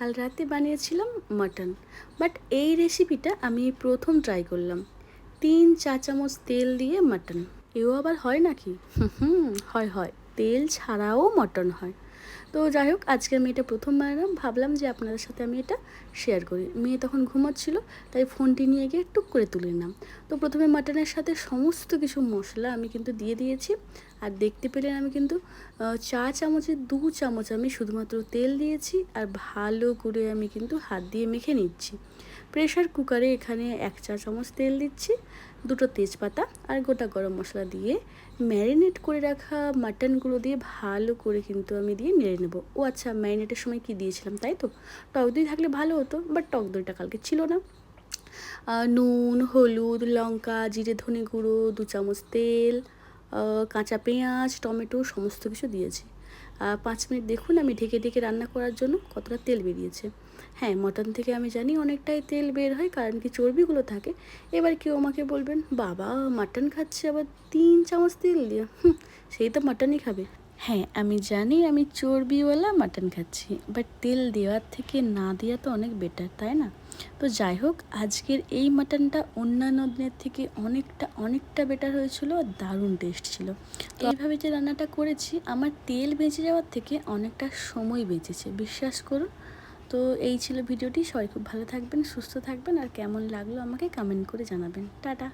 কাল রাতে বানিয়েছিলাম মাটন, বাট এই রেসিপিটা আমি প্রথম ট্রাই করলাম। 3 চা চামচ তেল দিয়ে মাটন, এও আবার হয় নাকি? হয় হয়, তেল ছাড়াও মটন হয়। তো যাই হোক, আজকে আমি এটা প্রথম বানালাম, ভাবলাম যে আপনাদের সাথে আমি এটা শেয়ার করি। মেয়ে তখন ঘুমাচ্ছিল, তাই ফোনটি নিয়ে গিয়ে টুক করে তুলে নিলাম। তো প্রথমে মাটনের সাথে সমস্ত কিছু মশলা আমি কিন্তু দিয়ে দিয়েছি। আর দেখতে পেলেন আমি কিন্তু 4 চামচের 2 চামচ আমি শুধুমাত্র তেল দিয়েছি, আর ভালো করে আমি কিন্তু হাত দিয়ে মেখে নিচ্ছি। প্রেশার কুকারে এখানে 1 চা চামচ তেল দিচ্ছি, 2টো তেজপাতা আর গোটা গরম মশলা দিয়ে ম্যারিনেট করে রাখা মাটনগুলো দিয়ে ভালো করে কিন্তু আমি দিয়ে নেড়ে নেবো। ও আচ্ছা, ম্যারিনেটের সময় কি দিয়েছিলাম তাই তো? টক দই থাকলে ভালো হতো, বাট টক দইটা কালকে ছিল না। নুন, হলুদ, লঙ্কা, জিরে ধনে গুঁড়ো, 2 চামচ তেল, কাঁচা পেঁয়াজ, টমেটো সমস্ত কিছু দিয়েছি। 5 মিনিট দেখুন আমি ঢেকে ঢেকে রান্না করার জন্য কতটা তেল বেরিয়েছে। হ্যাঁ, মটন থেকে আমি জানি অনেকটাই তেল বের হয়, কারণ কি চর্বিগুলো থাকে। এবার কেউ আমাকে বলবেন, বাবা মাটন খাচ্ছে আবার 3 চামচ তেল দিয়ে, সেই তো মাটনই খাবে। হ্যাঁ, আমি জানি আমি চর্বিওয়ালা মাটন খাচ্ছি, বাট তেল দেওয়ার থেকে না দেওয়া তো অনেক বেটার, তাই না? তো যাই হোক, আজকের এই মাটনটা অন্যান্য দিনের থেকে অনেকটা অনেকটা বেটার হয়েছিল, আর দারুণ টেস্ট ছিল। তো এইভাবে যে রান্নাটা করেছি, আমার তেল বেঁচে যাওয়ার থেকে অনেকটা সময় বেঁচেছে, বিশ্বাস করুন। তো এই ছিল ভিডিওটি। সবাই খুব ভালো থাকবেন, সুস্থ থাকবেন, আর কেমন লাগলো আমাকে কমেন্ট করে জানাবেন। টাটা।